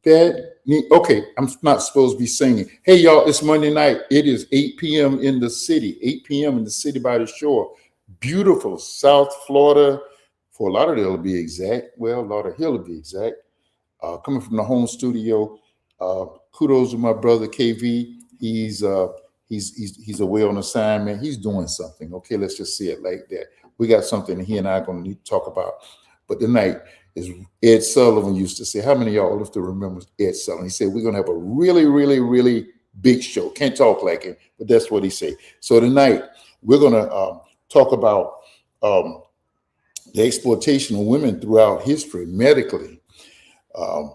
Okay, I'm not supposed to be singing. Hey, y'all, it's Monday night. It is 8 p.m. in the city, 8 p.m. in the city by the shore. Beautiful South Florida, for Lauderdale to be exact. Well, Lauderhill to be exact. Coming from the home studio. Kudos to my brother KV. He's away on assignment. He's doing something. Okay, let's just see it like that. We got something he and I are going to need to talk about. But tonight is Ed Sullivan used to say, how many of y'all live to remember Ed Sullivan? He said, we're going to have a really, really, really big show. Can't talk like him, but that's what he said. So tonight we're going to talk about the exploitation of women throughout history medically. We're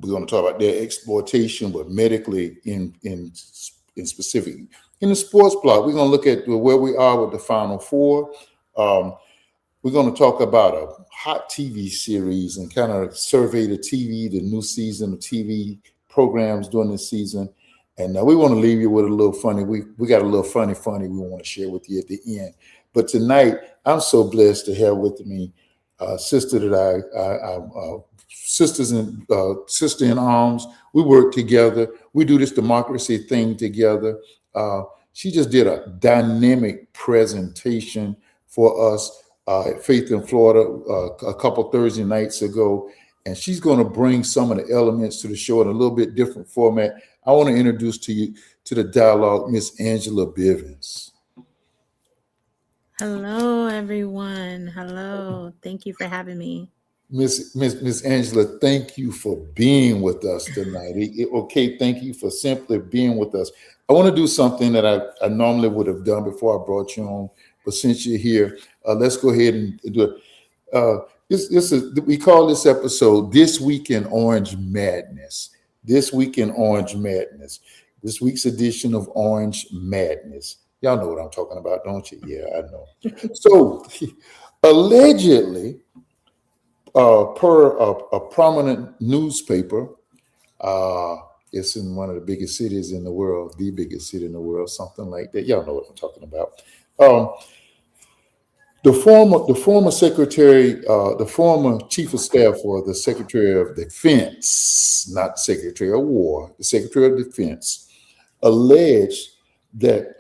going to talk about their exploitation, but medically in specific. In the sports block, we're going to look at where we are with the Final Four. We're going to talk about a hot TV series and kind of survey the TV, the new season of TV programs during this season. And we want to leave you with a little funny. We got a little funny we want to share with you at the end. But tonight, I'm so blessed to have with me a sister that sister in arms. We work together. We do this democracy thing together. She just did a dynamic presentation for us at Faith in Florida a couple Thursday nights ago. And she's going to bring some of the elements to the show in a little bit different format. I want to introduce to you to the dialogue, Miss Angela Bivins. Hello, everyone. Hello. Thank you for having me. Miss Angela, thank you for being with us tonight. Okay, thank you for simply being with us. I want to do something that I normally would have done before I brought you on, but since you're here, let's go ahead and do it. We call this episode "This Week in Orange Madness." This week in Orange Madness. This week's edition of Orange Madness. Y'all know what I'm talking about, don't you? Yeah, I know. So, allegedly, per a prominent newspaper, it's in one of the biggest cities in the world, the biggest city in the world, something like that. Y'all know what I'm talking about. The former secretary, the former chief of staff for the Secretary of Defense, not Secretary of War, the Secretary of Defense, alleged that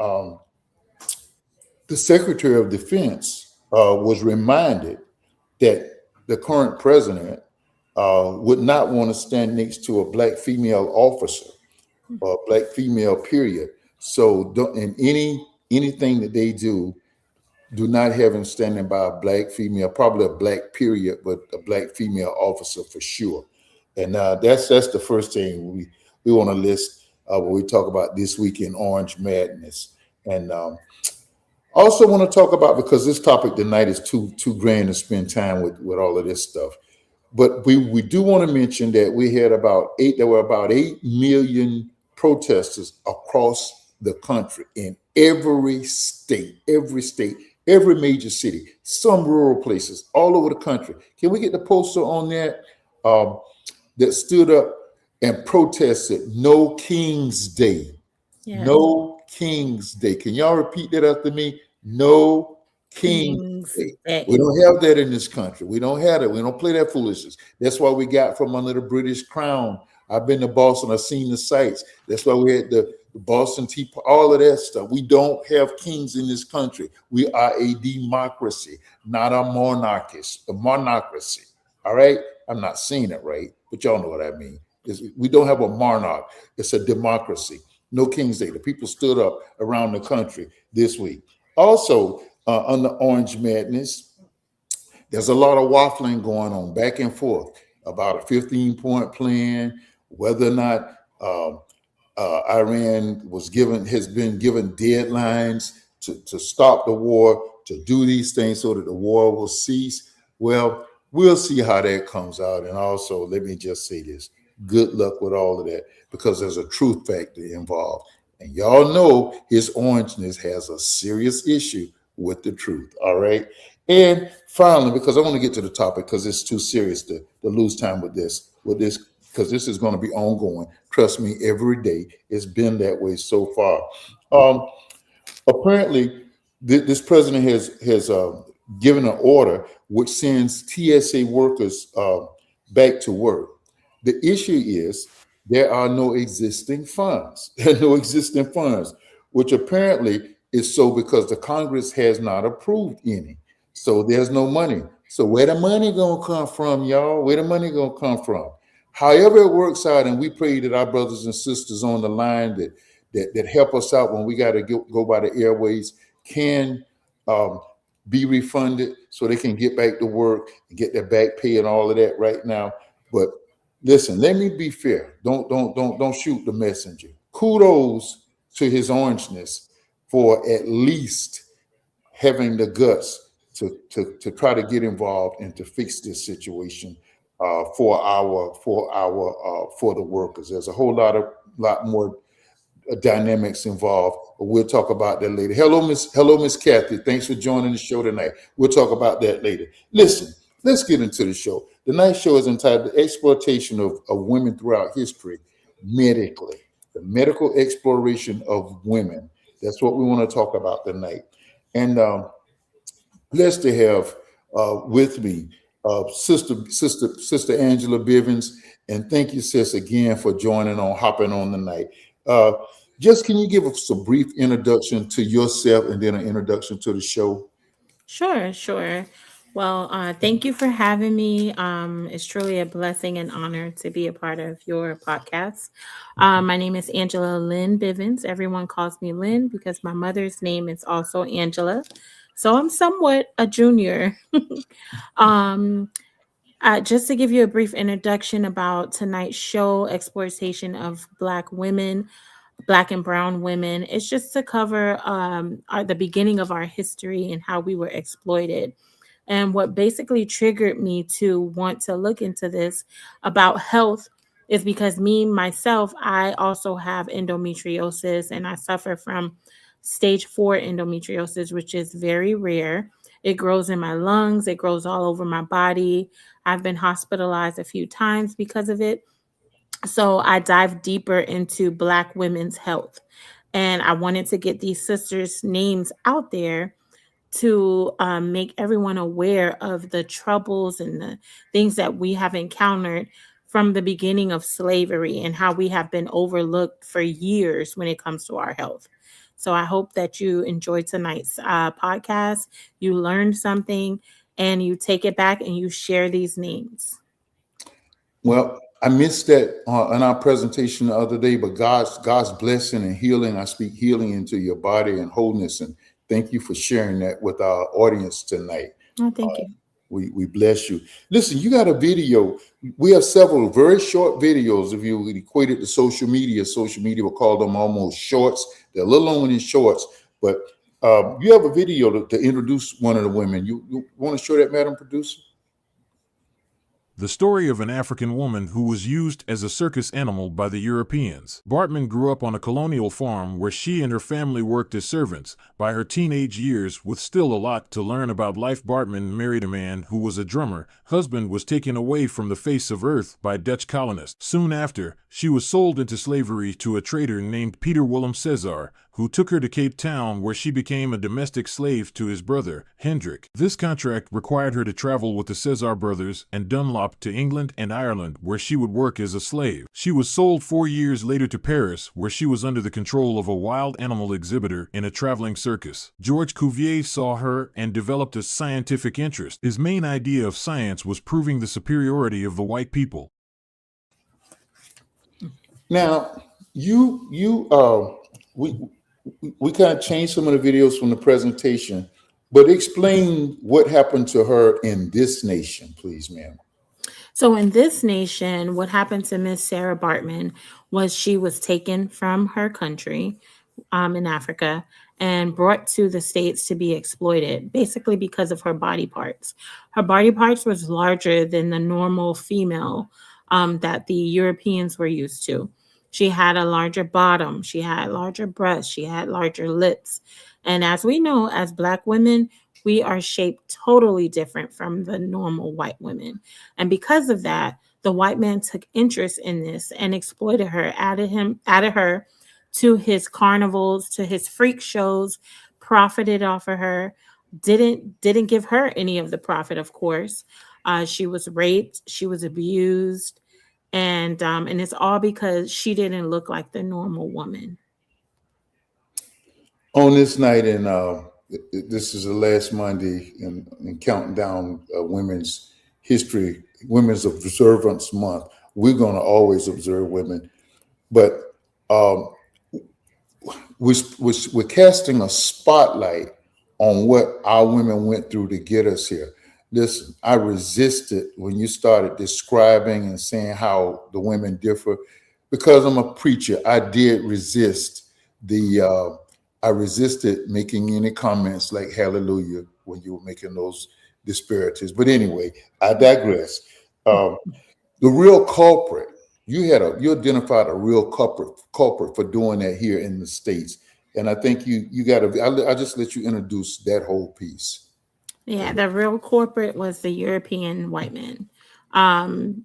the Secretary of Defense was reminded that the current president would not want to stand next to a black female officer or a black female period. So in anything that they do not have him standing by a black female, probably a black period, but a black female officer for sure. And that's the first thing we want to list when we talk about this week in Orange Madness. And also want to talk about, because this topic tonight is too grand to spend time with all of this stuff. But we do want to mention that there were about 8 million protesters across the country in every state, every major city, some rural places, all over the country. Can we get the poster on that that stood up and protested No King's Day? Yeah. No King's Day. Can y'all repeat that after me? No King's Day. We don't have that in this country. We don't have it. We don't play that foolishness. That's why we got from under the British crown. I've been to Boston. I've seen the sights. That's why we had the Boston Tea, all of that stuff. We don't have kings in this country. We are a democracy, not a monarchy. All right? I'm not saying it right, but y'all know what I mean. We don't have a monarch. It's a democracy. No King's Day. The people stood up around the country this week. Also, on the Orange Madness, there's a lot of waffling going on back and forth about a 15-point plan, whether or not Iran has been given deadlines to stop the war, to do these things so that the war will cease. Well, we'll see how that comes out. And also, let me just say this. Good luck with all of that, because there's a truth factor involved. And y'all know his orangeness has a serious issue with the truth, all right? And finally, because I want to get to the topic, because it's too serious to lose time with this, because this is going to be ongoing. Trust me, every day. It's been that way so far. Apparently, this president has given an order which sends TSA workers back to work. The issue is there are no existing funds. There are no existing funds, which apparently is so because the Congress has not approved any. So there's no money. So where the money gonna come from, y'all? Where the money gonna come from? However it works out, and we pray that our brothers and sisters on the line that help us out when we got to go by the airways can um, be refunded so they can get back to work and get their back pay and all of that right now. But listen, let me be fair. Don't shoot the messenger. Kudos to his orangeness for at least having the guts to try to get involved and to fix this situation for the workers. There's a whole lot more dynamics involved, but we'll talk about that later. Hello, Miss Kathy. Thanks for joining the show tonight. We'll talk about that later. Listen, let's get into the show. Tonight's show is entitled "The Exploitation of Women Throughout History Medically." The medical exploration of women. That's what we want to talk about tonight. And blessed to have with me Sister Angela Bivins, and thank you, sis, again for hopping on tonight. Uh, just can you give us a brief introduction to yourself and then an introduction to the show? Sure, sure. Well, thank you for having me. It's truly a blessing and honor to be a part of your podcast. My name is Angela Lynn Bivins. Everyone calls me Lynn because my mother's name is also Angela. So I'm somewhat a junior. um, just to give you a brief introduction about tonight's show, exploitation of Black women, Black and Brown women. It's just to cover the beginning of our history and how we were exploited. And what basically triggered me to want to look into this about health is because me, myself, I also have endometriosis and I suffer from stage 4 endometriosis, which is very rare. It grows in my lungs, it grows all over my body. I've been hospitalized a few times because of it. So I dive deeper into Black women's health. And I wanted to get these sisters' names out there to make everyone aware of the troubles and the things that we have encountered from the beginning of slavery and how we have been overlooked for years when it comes to our health. So I hope that you enjoyed tonight's podcast, you learned something, and you take it back and you share these names. Well, I missed that in our presentation the other day, but God's blessing and healing. I speak healing into your body and wholeness, and thank you for sharing that with our audience tonight. Oh, thank you. We bless you. Listen, you got a video. We have several very short videos. If you equate it to social media will call them almost shorts. They're a little longer than shorts, but you have a video to introduce one of the women. You want to show that, Madam Producer? The story of an African woman who was used as a circus animal by the Europeans. Bartman grew up on a colonial farm where she and her family worked as servants. By her teenage years, with still a lot to learn about life, Bartman married a man who was a drummer. Husband was taken away from the face of earth by Dutch colonists. Soon after, she was sold into slavery to a trader named Peter Willem Cesar, who took her to Cape Town, where she became a domestic slave to his brother, Hendrik. This contract required her to travel with the Cesar brothers and Dunlop to England and Ireland, where she would work as a slave. She was sold 4 years later to Paris, where she was under the control of a wild animal exhibitor in a traveling circus. George Cuvier saw her and developed a scientific interest. His main idea of science was proving the superiority of the white people. Now, we we kind of changed some of the videos from the presentation, but explain what happened to her in this nation, please, ma'am. So in this nation, what happened to Miss Sarah Bartman was she was taken from her country in Africa and brought to the States to be exploited, basically because of her body parts. Her body parts was larger than the normal female that the Europeans were used to. She had a larger bottom, she had larger breasts, she had larger lips. And as we know, as Black women, we are shaped totally different from the normal white women. And because of that, the white man took interest in this and exploited her, added her to his carnivals, to his freak shows, profited off of her, didn't give her any of the profit, of course. She was raped, she was abused, And it's all because she didn't look like the normal woman. On this night, and this is the last Monday in counting down Women's History, Women's Observance Month. We're going to always observe women, but um, we're casting a spotlight on what our women went through to get us here. Listen, I resisted when you started describing and saying how the women differ, because I'm a preacher. I did resist the. I resisted making any comments like "Hallelujah" when you were making those disparities. But anyway, I digress. Um, the real culprit, you identified a real culprit for doing that here in the States. And I think you got to, I just let you introduce that whole piece. Yeah, the real corporate was the European white men,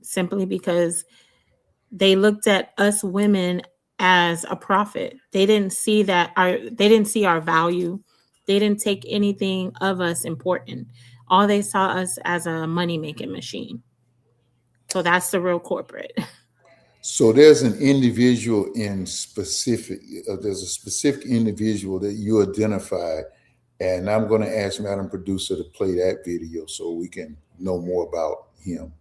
simply because they looked at us women as a profit. They didn't see our value. They didn't take anything of us important. All they saw us as a money making machine. So that's the real corporate. So there's an individual in specific, there's a specific individual that you identified. And I'm going to ask Madam Producer to play that video so we can know more about him.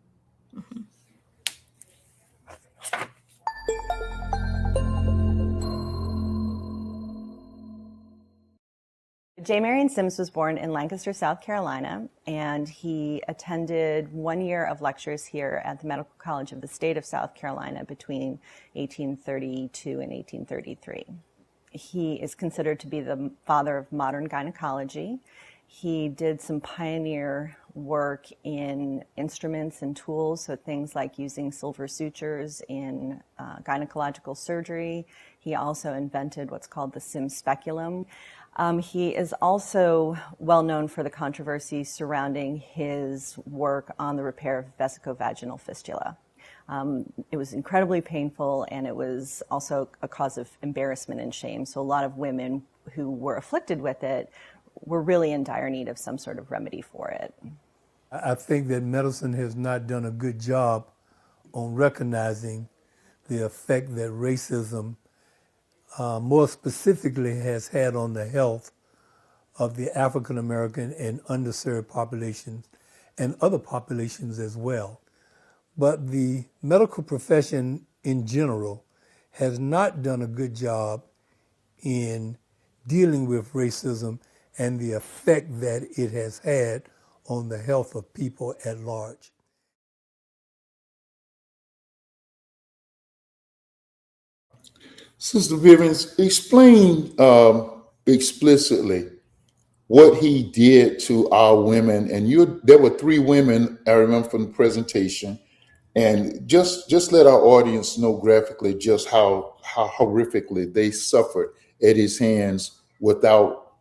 Marion Sims was born in Lancaster, South Carolina, and he attended 1 year of lectures here at the Medical College of the State of South Carolina between 1832 and 1833. He is considered to be the father of modern gynecology. He did some pioneer work in instruments and tools, so things like using silver sutures in gynecological surgery. He also invented what's called the Sims speculum. He is also well known for the controversy surrounding his work on the repair of vesicovaginal fistula. It was incredibly painful, and it was also a cause of embarrassment and shame. So a lot of women who were afflicted with it were really in dire need of some sort of remedy for it. I think that medicine has not done a good job on recognizing the effect that racism more specifically has had on the health of the African American and underserved populations and other populations as well. But the medical profession in general has not done a good job in dealing with racism and the effect that it has had on the health of people at large. Sister Bivins, explain explicitly what he did to our women. And there were 3 women, I remember from the presentation. And just let our audience know graphically just how horrifically they suffered at his hands without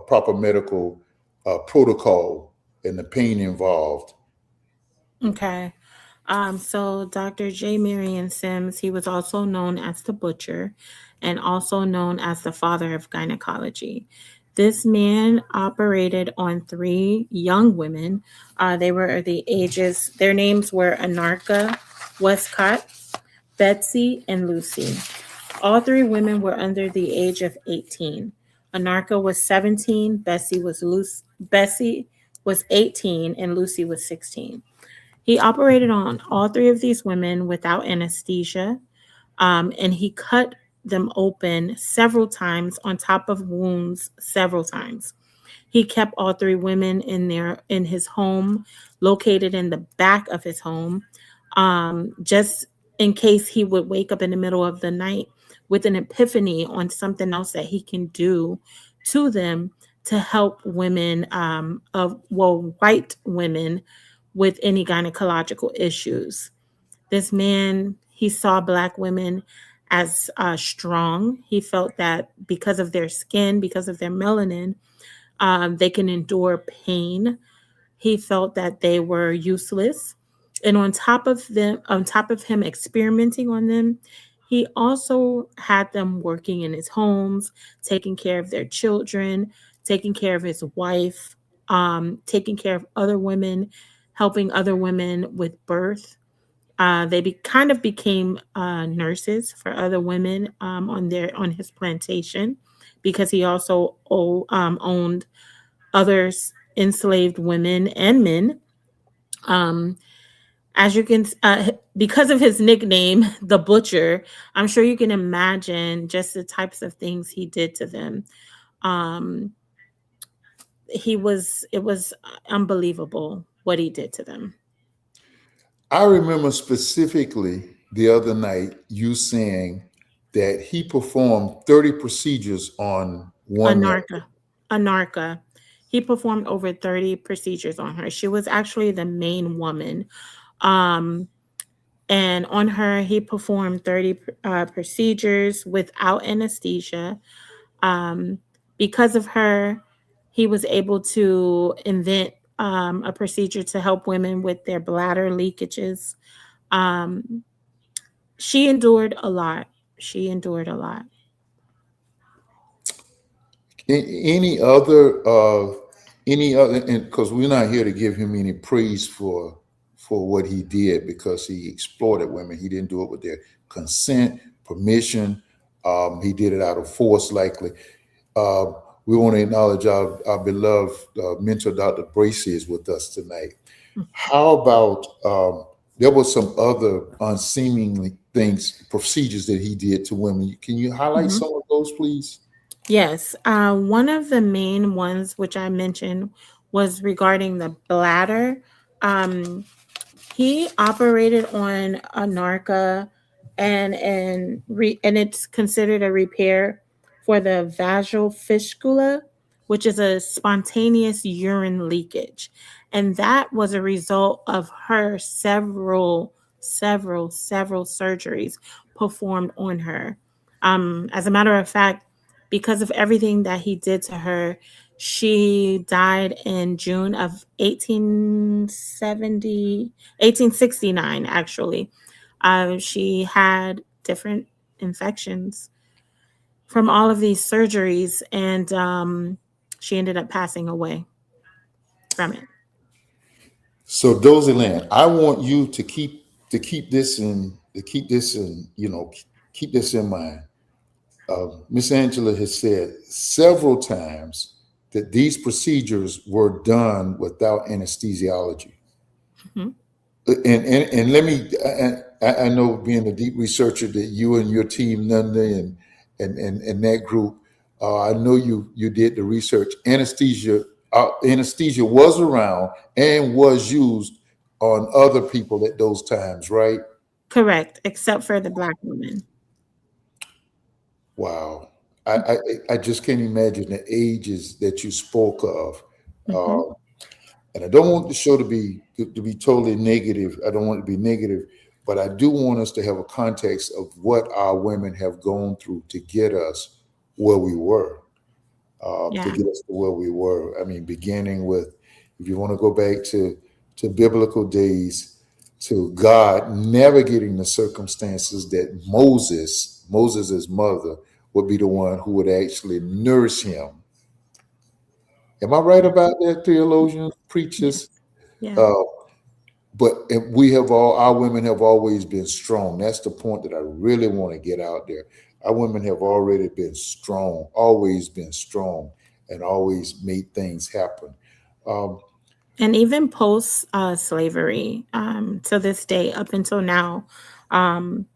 proper medical protocol and the pain involved. Okay. So Dr. J. Marion Sims, he was also known as the butcher and also known as the father of gynecology. This man operated on 3 young women. They were their names were Anarcha, Westcott, Betsy, and Lucy. All 3 women were under the age of 18. Anarcha was 17, Bessie was 18, and Lucy was 16. He operated on all 3 of these women without anesthesia, and he cut them open several times on top of wounds several times. He kept all 3 women in his home, located in the back of his home, just in case he would wake up in the middle of the night with an epiphany on something else that he can do to them to help women, white women with any gynecological issues. This man, he saw Black women as strong. He felt that because of their skin, because of their melanin, they can endure pain. He felt that they were useless. And on top of him experimenting on them, he also had them working in his homes, taking care of their children, taking care of his wife, taking care of other women, helping other women with birth. Kind of became nurses for other women on his plantation, because he also owned others enslaved women and men. Um, as you can, because of his nickname, the Butcher, I'm sure you can imagine just the types of things he did to them. Um, it was unbelievable what he did to them. I remember specifically the other night you saying that he performed 30 procedures on one woman. Anarka. He performed over 30 procedures on her. She was actually the main woman. Um, and on her, he performed 30 procedures without anesthesia. Um, because of her, he was able to invent a procedure to help women with their bladder leakages. Um, she endured a lot. She endured a lot. Any other, and because we're not here to give him any praise for what he did, because he exploited women. He didn't do it with their consent, permission. He did it out of force, likely. Uh, we want to acknowledge our beloved mentor, Dr. Bracy, is with us tonight. How about there were some other unseemly things, procedures that he did to women? Can you highlight Mhm. some of those, please? Yes, one of the main ones which I mentioned was regarding the bladder. Um, he operated on a narca, and it's considered a repair for the vagal fistula, which is a spontaneous urine leakage, and that was a result of her several surgeries performed on her. As a matter of fact, because of everything that he did to her, she died in June of 1869, actually. She had different infections from all of these surgeries, and she ended up passing away from it. So Dozie Land, I want you to keep this in, keep this in mind. Miss Angela has said several times that these procedures were done without anesthesiology. Mhm. And let me, I know, being a deep researcher, that you and your team, Nanda, and that group, I know you did the research. Anesthesia was around and was used on other people at those times, right? Correct, except for the black woman. Wow. I just can't imagine the ages that you spoke of. Mhm. Uh, and I don't want the show to be totally negative. I don't want it to be negative, but I do want us to have a context of what our women have gone through to get us where we were, to Yeah, get us to where we were. I mean, beginning with, if you want to go back to biblical days, to God navigating the circumstances that Moses' mother, would be the one who would actually nurse him. Am I right yeah, about that, theologians, yeah, preachers? yeah. Uh, but our women have always been strong. That's the point that I really want to get out there. Our women have already been strong, always been strong, and always made things happen. Um, And even post slavery, to this day, up until now, um,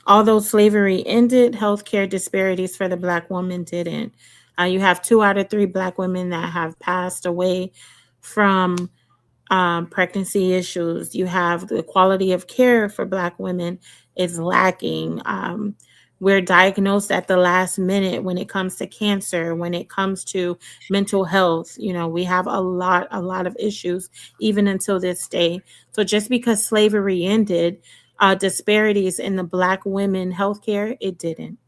although slavery ended, healthcare disparities for the black woman didn't. You have 2 out of 3 black women that have passed away from pregnancy issues. You have the quality of care for Black women is lacking. We're diagnosed at the last minute when it comes to cancer, when it comes to mental health. You know, we have a lot of issues even until this day. So just because slavery ended, disparities in the Black women healthcare, it didn't.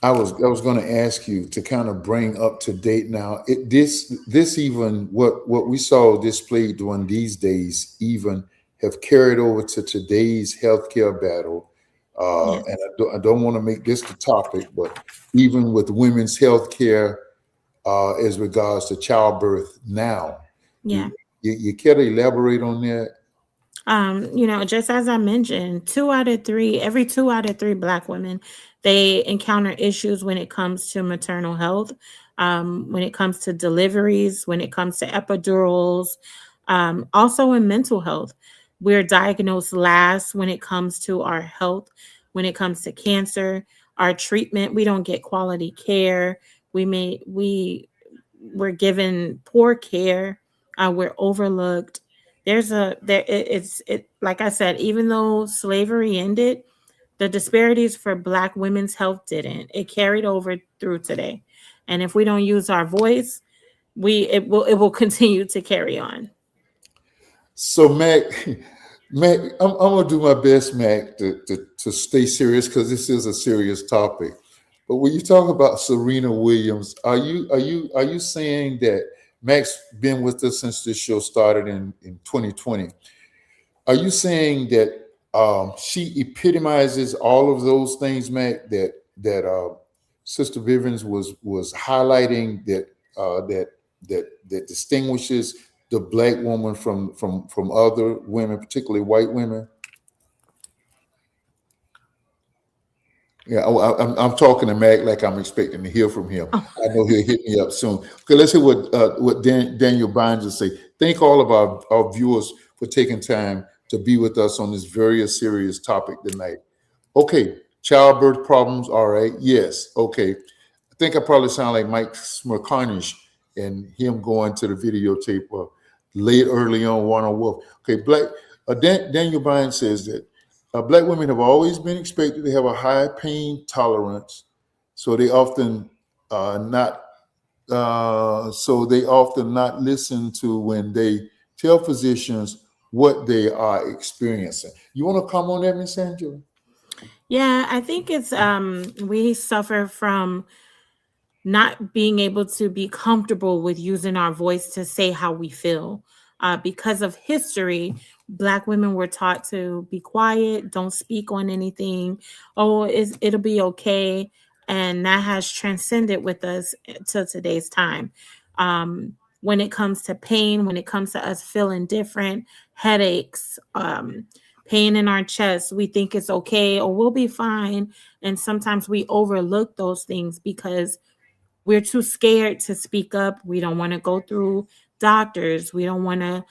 I was going to ask you to kind of bring up to date now. This even what we saw displayed during these days even have carried over to today's healthcare battle. Yeah, And I don't want to make this the topic, but even with women's healthcare, as regards to childbirth now, you, yeah. you care to elaborate on that? Just as I mentioned, every 2 out of 3 Black women, they encounter issues when it comes to maternal health, when it comes to deliveries, when it comes to epidurals, also in mental health. We're diagnosed last when it comes to our health, when it comes to cancer, our treatment. We don't get quality care. We're given poor care. We're overlooked. It's like I said, even though slavery ended, the disparities for Black women's health didn't. It carried over through today, and if we don't use our voice, it will continue to carry on. So Mac, Mac, I'm gonna do my best, Mac, to stay serious because this is a serious topic. But when you talk about Serena Williams, are you saying that Mac's been with us since this show started in 2020? Are you saying that she epitomizes all of those things, Mac, that Sister Bivens was highlighting that distinguishes the Black woman from other women, particularly white women? Yeah, I'm talking to Mac like I'm expecting to hear from him. Oh, I know he'll hit me up soon. Okay, let's hear what Daniel Bynes will say. Thank all of our viewers for taking time to be with us on this very serious topic tonight. Okay, childbirth problems. All right, yes. Okay, I think I probably sound like Mike Smirkarnish and him going to the videotape late early on one on Wolf. Okay, Daniel Bynes says that Black women have always been expected to have a high pain tolerance, so they often not not listen to when they tell physicians what they are experiencing. You want to come on that, Miss Angela? yeah, I think it's we suffer from not being able to be comfortable with using our voice to say how we feel. Because of history, Black women were taught to be quiet, don't speak on anything. Oh, it'll be okay. And that has transcended with us till today's time. When it comes to pain, when it comes to us feeling different, headaches, pain in our chest, we think it's okay or we'll be fine. And sometimes we overlook those things because we're too scared to speak up. We don't want to go through doctors. We don't want to,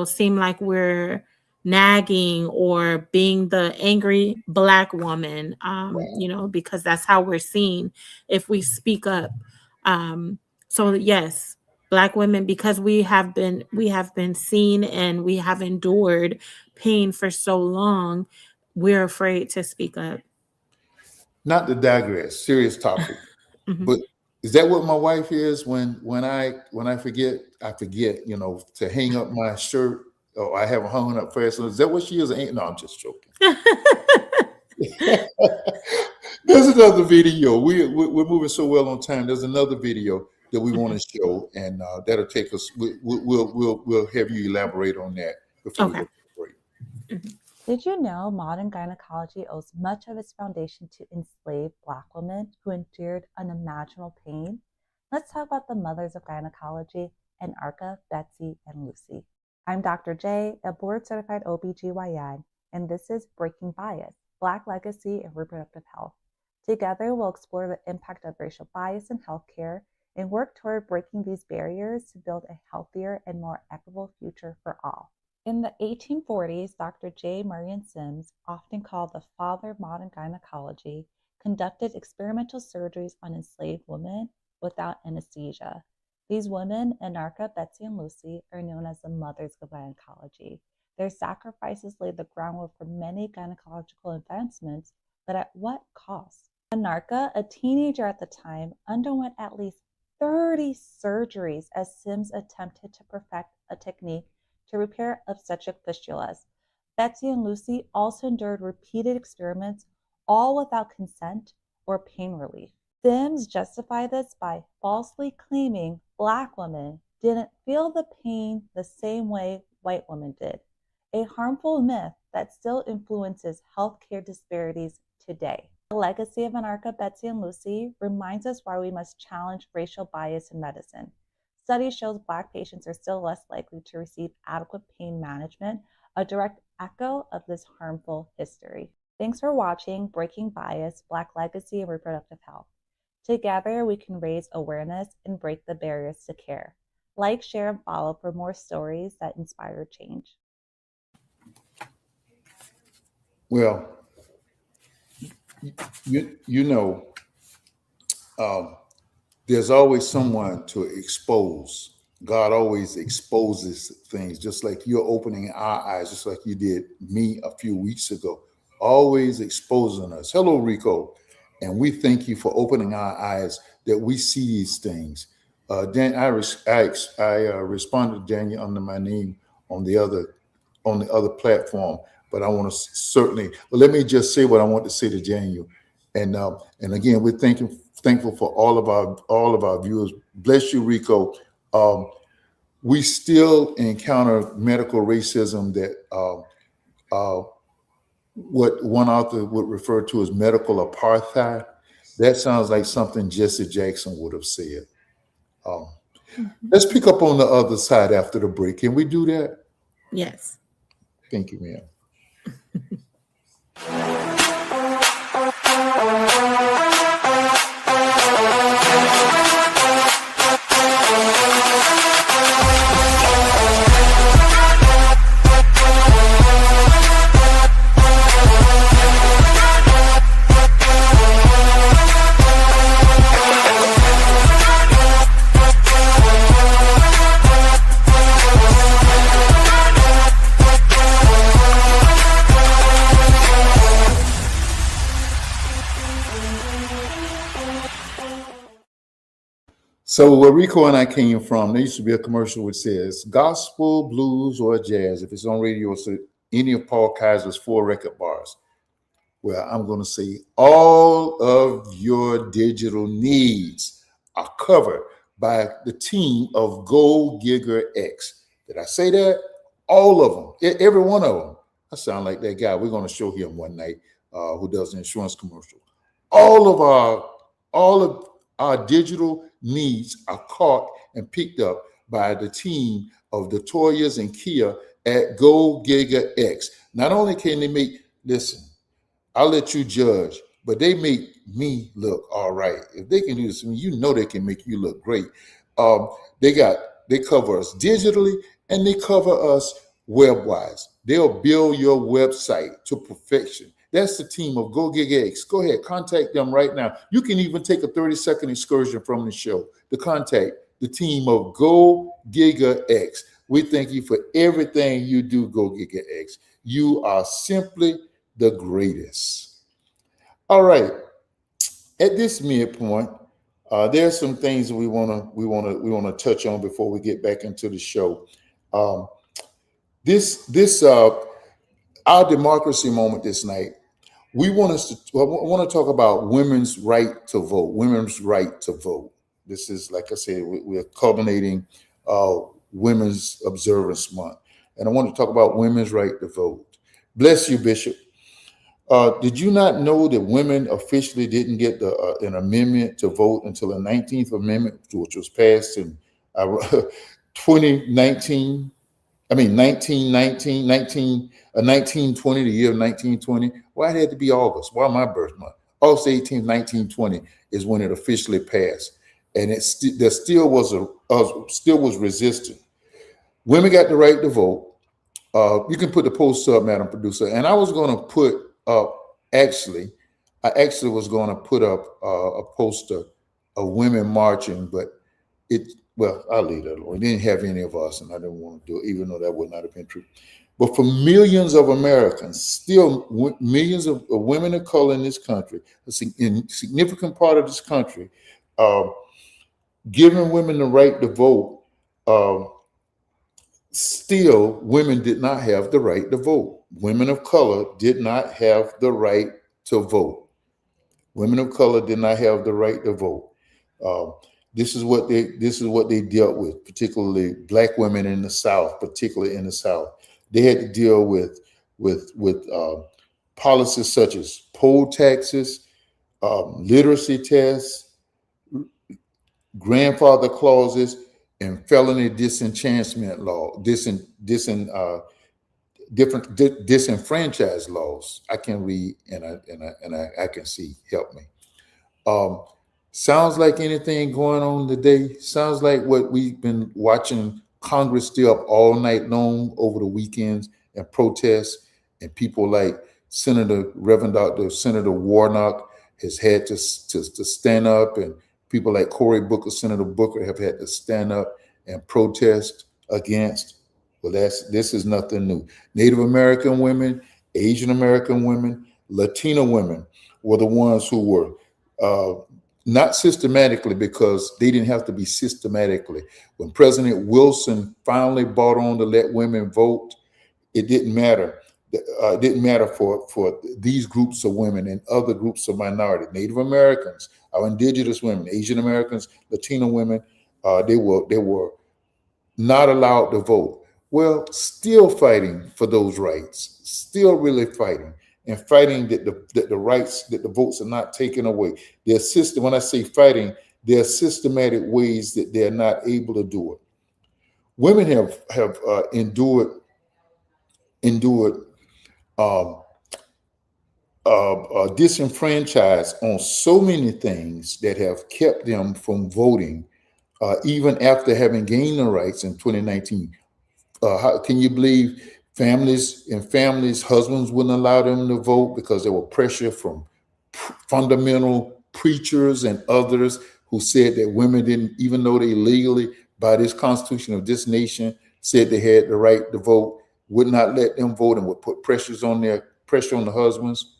seem like we're nagging or being the angry Black woman, because that's how we're seen if we speak up. So yes, Black women, because we have been seen and we have endured pain for so long, we're afraid to speak up. Not to digress, serious topic. Mhm. But is that what my wife is when I forget, I forget, to hang up my shirt or I haven't hung it up fast. So is that what she is? No, I'm just joking. There's another video. We're moving so well on time. There's another video that we want to show, and that'll take us. We'll have you elaborate on that before we go Okay. to the break. Mhm. Did you know modern gynecology owes much of its foundation to enslaved Black women who endured unimaginable pain? Let's talk about the mothers of gynecology, Anarcha, Betsy, and Lucy. I'm Dr. J, a board-certified OBGYN, and this is Breaking Bias, Black Legacy and Reproductive Health. Together, we'll explore the impact of racial bias in healthcare and work toward breaking these barriers to build a healthier and more equitable future for all. In the 1840s, Dr. J. Marion Sims, often called the father of modern gynecology, conducted experimental surgeries on enslaved women without anesthesia. These women, Anarcha, Betsy, and Lucy, are known as the mothers of gynecology. Their sacrifices laid the groundwork for many gynecological advancements, but at what cost? Anarcha, a teenager at the time, underwent at least 30 surgeries as Sims attempted to perfect a technique to repair obstetric fistulas. Betsy and Lucy also endured repeated experiments, all without consent or pain relief. Sims justified this by falsely claiming Black women didn't feel the pain the same way white women did, a harmful myth that still influences healthcare disparities today. The legacy of Anarcha, Betsy, and Lucy reminds us why we must challenge racial bias in medicine. Studies show Black patients are still less likely to receive adequate pain management, a direct echo of this harmful history. Thanks for watching Breaking Bias, Black Legacy and Reproductive Health. Together, we can raise awareness and break the barriers to care. Like, share, and follow for more stories that inspire change. Well, you know, there's always someone to expose. God always exposes things, just like you're opening our eyes, just like you did me a few weeks ago, always exposing us. Hello, Rico. And we thank you for opening our eyes that we see these things. Dan, I responded to Daniel under my name on the other platform, but I want to certainly. But let me just say what I want to say to Daniel, and again, we're thankful for all of our viewers. Bless you, Rico. We still encounter medical racism that what one author would refer to as medical apartheid. That sounds like something Jesse Jackson would have said. Let's pick up on the other side after the break. Can we do that? Yes. Thank you, ma'am. So where Rico and I came from, there used to be a commercial which says gospel, blues, or jazz. If it's on radio, so any of Paul Kaiser's 4 record bars. Well, I'm going to say all of your digital needs are covered by the team of Gold Gigger X. Did I say that? All of them, every one of them. I sound like that guy. We're going to show him one night who does an insurance commercial. All of our digital needs are caught and picked up by the team of the Toyas and Kia at Gold Gigger X. Not only can they listen, I'll let you judge, but they make me look all right. If they can do this, you know they can make you look great. They cover us digitally and they cover us web-wise. They'll build your website to perfection. That's the team of Go Gig X. Go ahead, contact them right now. You can even take a 30-second excursion from the show to contact the team of Go Giga X. We thank you for everything you do, Go Giga X. You are simply the greatest. All right. At this midpoint, there are some things we want to touch on before we get back into the show. Our democracy moment this night. I want to talk about women's right to vote. Women's right to vote. This is, like I said, we're culminating Women's Observance Month, and I want to talk about women's right to vote. Bless you, Bishop. Did you not know that women officially didn't get an amendment to vote until the 19th Amendment, which was passed in 2019? 1920, the year of 1920. Why it had to be August? Why my birth month? August 18th, 1920 is when it officially passed, and there still was resistance. Women got the right to vote. You can put the post up, Madam Producer. And I was going to put up I was going to put up a poster of women marching, but I'll leave that alone. It didn't have any of us, and I didn't want to do it, even though that would not have been true. But for millions of Americans, still millions of women of color in this country, a significant part of this country, giving women the right to vote, still women did not have the right to vote. Women of color did not have the right to vote. Women of color did not have the right to vote. This is what they dealt with, particularly Black women in the South, particularly in the South. They had to deal with policies such as poll taxes, literacy tests, grandfather clauses, and felony disenchantment law, different disenfranchised laws. I can read and I can see. Help me. Um, Sounds like anything going on today. Sounds like what we've been watching Congress stay up all night long over the weekends and protests, and people like Reverend Dr. Senator Warnock has had to stand up, and people like Cory Booker, Senator Booker, have had to stand up and protest against. Well, this is nothing new. Native American women, Asian American women, Latino women were the ones who were not systematically, because they didn't have to be systematically. When President Wilson finally bought on to let women vote, it didn't matter. It didn't matter for these groups of women and other groups of minority, Native Americans, our indigenous women, Asian Americans, Latino women. They were not allowed to vote. Well, still fighting for those rights, still really fighting and fighting that the rights, that the votes are not taken away. When I say fighting, there are systematic ways that they're not able to do it. Women have endured um, disenfranchised on so many things that have kept them from voting, even after having gained the rights in 2019. How can you believe families, husbands wouldn't allow them to vote because there were pressure from fundamental preachers and others who said that women didn't, even though they legally, by this constitution of this nation, said they had the right to vote, would not let them vote and would put pressure on the husbands.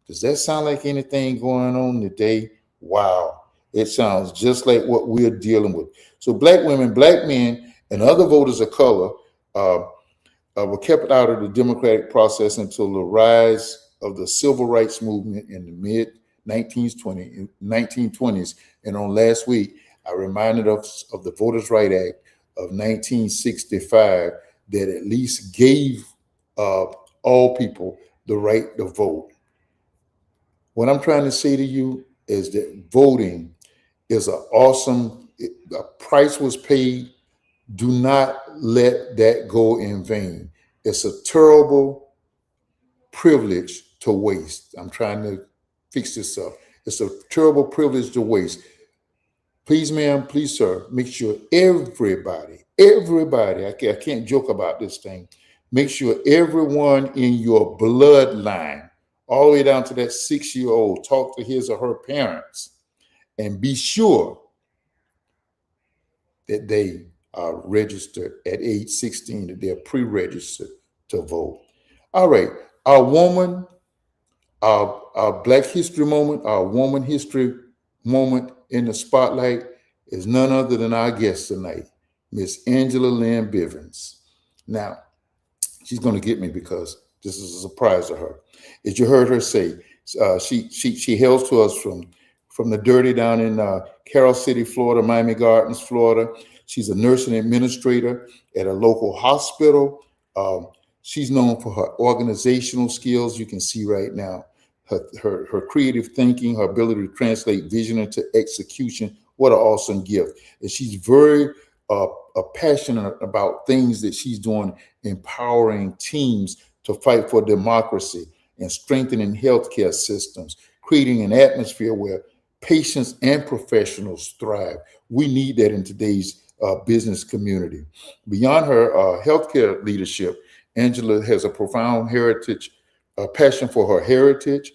Does that sound like anything going on today? Wow. It sounds just like what we're dealing with. So black women, black men, and other voters of color were kept out of the democratic process until the rise of the civil rights movement in the mid 1920s. And on last week, I reminded us of the Voters' Right Act of 1965 that at least gave all people the right to vote. What I'm trying to say to you is that voting is the price was paid. Do not let that go in vain. It's a terrible privilege to waste. I'm trying to fix this up. It's a terrible privilege to waste. Please, ma'am, please, sir, make sure everybody, I can't joke about this thing. Make sure everyone in your bloodline, all the way down to that 6-year-old, talk to his or her parents and be sure that they are registered at age 16, that they're pre-registered to vote. All right, our Black History moment, our Woman History moment in the spotlight is none other than our guest tonight, Miss Angela Lynn Bivins. Now, she's going to get me because this is a surprise to her. As you heard her say, she hails to us from the dirty down in Carroll City, Florida, Miami Gardens, Florida. She's a nursing administrator at a local hospital. She's known for her organizational skills. You can see right now her creative thinking, her ability to translate vision into execution. What an awesome gift. And she's very passionate about things that she's doing, empowering teams to fight for democracy and strengthening healthcare systems, creating an atmosphere where patients and professionals thrive. We need that in today's business community. Beyond her healthcare leadership, Angela has a profound passion for her heritage.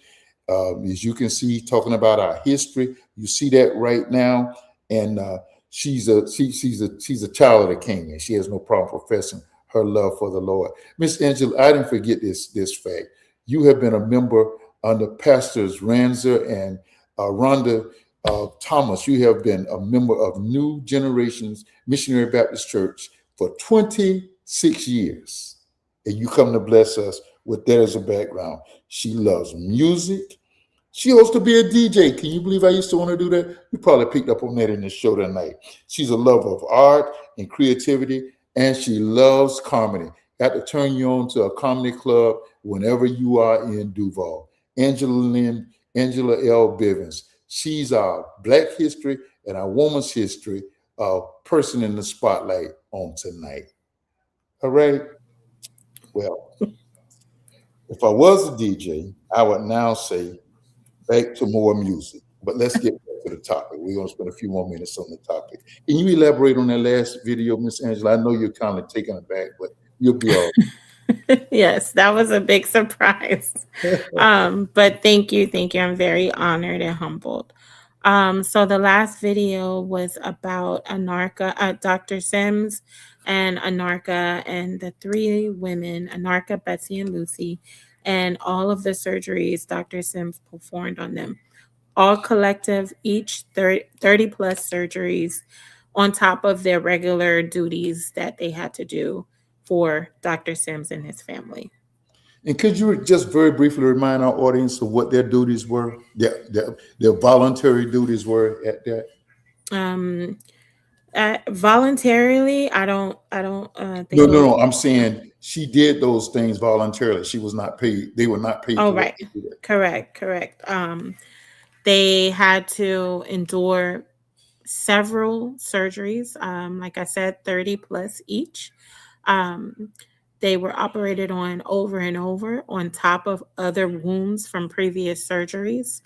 As you can see, talking about our history, you see that right now. And she's a child of the King, and she has no problem professing her love for the Lord. Miss Angela, I didn't forget this fact. You have been a member under Pastors Ranzer and Rhonda Thomas. You have been a member of New Generations Missionary Baptist Church for 26 years. And you come to bless us with that as a background. She loves music. She wants to be a DJ. Can you believe I used to want to do that? You probably picked up on that in the show tonight. She's a lover of art and creativity, and she loves comedy. Got to turn you on to a comedy club whenever you are in Duval. Angela L. Bivins. She's our Black history and our woman's history person in the spotlight on tonight. All right. Well, If I was a DJ, I would now say back to more music. But let's get back to the topic. We're going to spend a few more minutes on the topic. Can you elaborate on that last video, Miss Angela? I know you're kind of taken aback, but you'll be all right. Yes, that was a big surprise. But thank you. I'm very honored and humbled. So the last video was about Anarcha, Dr. Sims and Anarcha and the three women, Anarcha, Betsy, and Lucy, and all of the surgeries Dr. Sims performed on them. All collective, each 30 plus surgeries on top of their regular duties that they had to do for Dr. Sims and his family. And could you just very briefly remind our audience of what their duties were, their voluntary duties were at that? Voluntarily, I don't think. No. I'm saying she did those things voluntarily. She was not paid. They were not paid. Oh, right. Correct. They had to endure several surgeries. Like I said, 30 plus each. They were operated on over and over on top of other wounds from previous surgeries.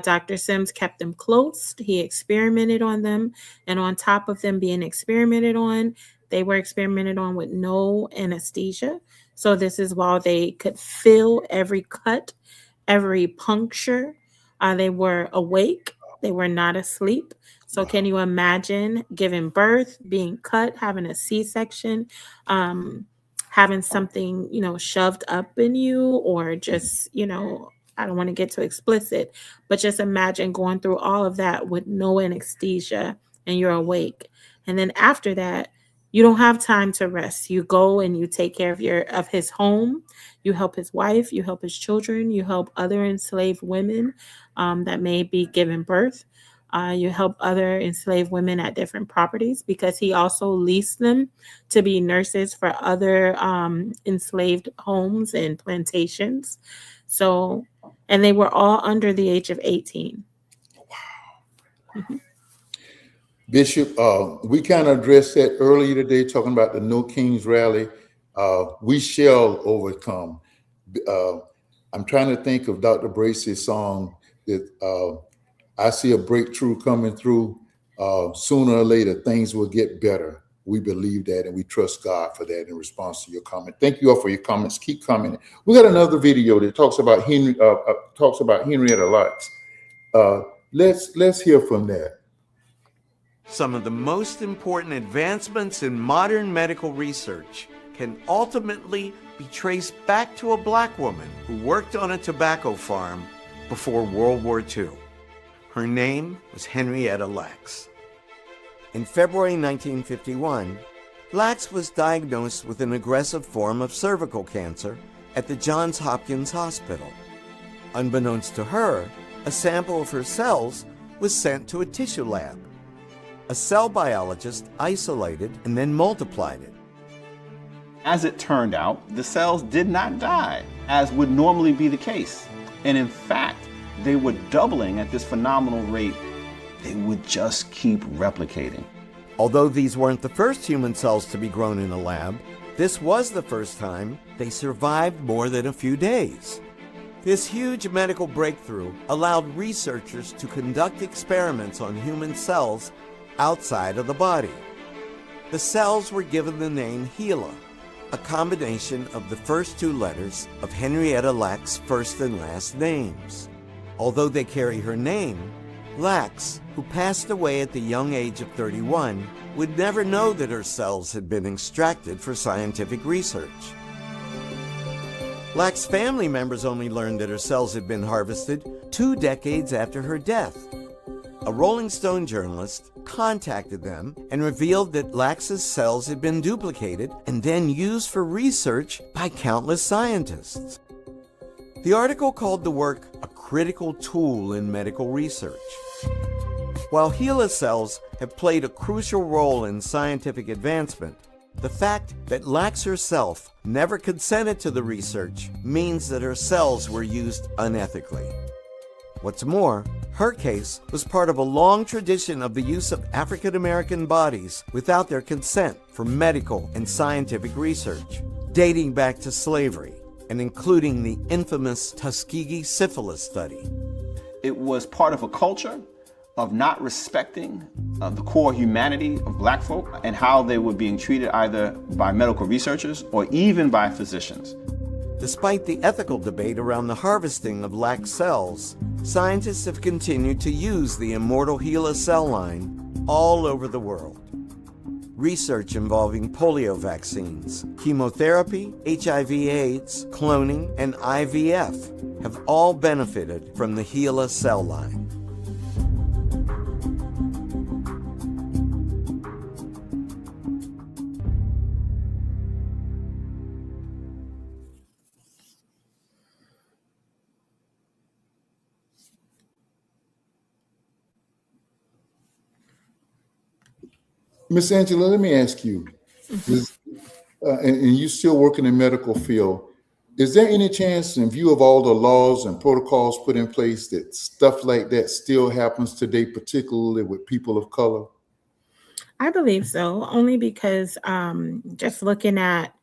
Dr. Sims kept them close. He experimented on them. And on top of them being experimented on, they were experimented on with no anesthesia. So this is while they could feel every cut, every puncture. They were awake. They were not asleep. So can you imagine giving birth, being cut, having a C-section, having something, shoved up in you, or just, I don't want to get too explicit, but just imagine going through all of that with no anesthesia and you're awake. And then after that, you don't have time to rest. You go and you take care of his home. You help his wife, you help his children, you help other enslaved women that may be giving birth. You help other enslaved women at different properties, because he also leased them to be nurses for other enslaved homes and plantations. So, and they were all under the age of 18. Wow. Mm-hmm. Bishop, we kind of addressed that earlier today, talking about the No Kings rally. We shall overcome. I'm trying to think of Dr. Bracy's song that I see a breakthrough coming through. Sooner or later, things will get better. We believe that, and we trust God for that in response to your comment. Thank you all for your comments. Keep commenting. We got another video that talks about Henrietta Lacks. Let's hear from that. Some of the most important advancements in modern medical research can ultimately be traced back to a black woman who worked on a tobacco farm before World War II. Her name was Henrietta Lacks. In February 1951, Lacks was diagnosed with an aggressive form of cervical cancer at the Johns Hopkins Hospital. Unbeknownst to her, a sample of her cells was sent to a tissue lab. A cell biologist isolated and then multiplied it. As it turned out, the cells did not die, as would normally be the case. And in fact, they were doubling at this phenomenal rate. They would just keep replicating. Although these weren't the first human cells to be grown in a lab, this was the first time they survived more than a few days. This huge medical breakthrough allowed researchers to conduct experiments on human cells outside of the body. The cells were given the name HeLa, a combination of the first two letters of Henrietta Lacks' first and last names. Although they carry her name, Lacks, who passed away at the young age of 31, would never know that her cells had been extracted for scientific research. Lacks' family members only learned that her cells had been harvested 2 decades after her death. A Rolling Stone journalist contacted them and revealed that Lacks' cells had been duplicated and then used for research by countless scientists. The article called the work a critical tool in medical research. While HeLa cells have played a crucial role in scientific advancement, the fact that Lacks herself never consented to the research means that her cells were used unethically. What's more, her case was part of a long tradition of the use of African American bodies without their consent for medical and scientific research, dating back to slavery. and including the infamous Tuskegee syphilis study. It was part of a culture of not respecting the core humanity of black folk and how they were being treated either by medical researchers or even by physicians. Despite the ethical debate around the harvesting of Lacks cells, scientists have continued to use the immortal HeLa cell line all over the world. Research involving polio vaccines, chemotherapy, HIV/AIDS, cloning, and IVF have all benefited from the HeLa cell line. Miss Angela, let me ask you, and you still work in the medical field, is there any chance, in view of all the laws and protocols put in place, that stuff like that still happens today, particularly with people of color? I believe so, only because just looking at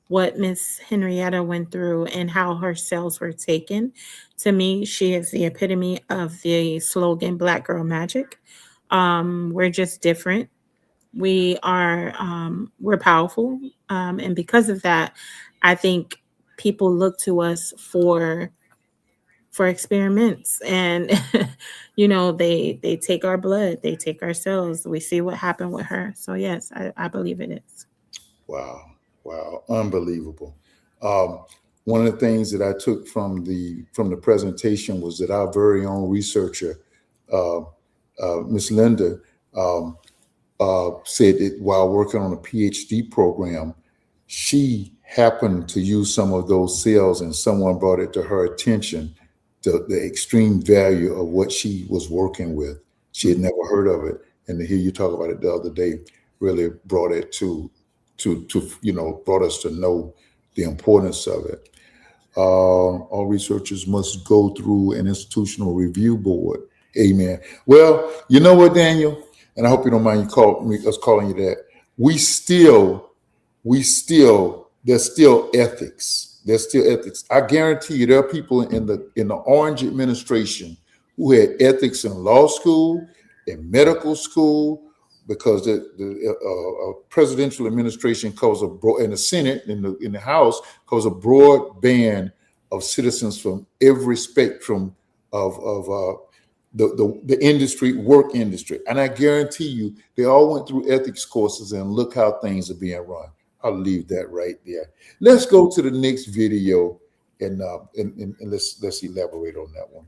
what Miss Henrietta went through and how her cells were taken, to me, she is the epitome of the slogan Black Girl Magic. We're just different. We're powerful. And because of that, I think people look to us for experiments, and they take our blood, they take our cells. We see what happened with her. So yes, I believe it is. Wow, unbelievable. One of the things that I took from the presentation was that our very own researcher, Miss Linda, said that while working on a PhD program, she happened to use some of those cells, and someone brought it to her attention, the extreme value of what she was working with. She had never heard of it, and to hear you talk about it the other day really brought it to brought us to know the importance of it. All researchers must go through an institutional review board. Amen. Well, you know what, Daniel, and I hope you don't mind us calling you that. There's still ethics. There's still ethics. I guarantee you there are people in the Orange administration who had ethics in law school, in medical school, because the presidential administration calls in the Senate, in the House, calls a broad band of citizens from every spectrum of the industry, work industry. And I guarantee you, they all went through ethics courses, and look how things are being run. I'll leave that right there. Let's go to the next video, and let's elaborate on that one.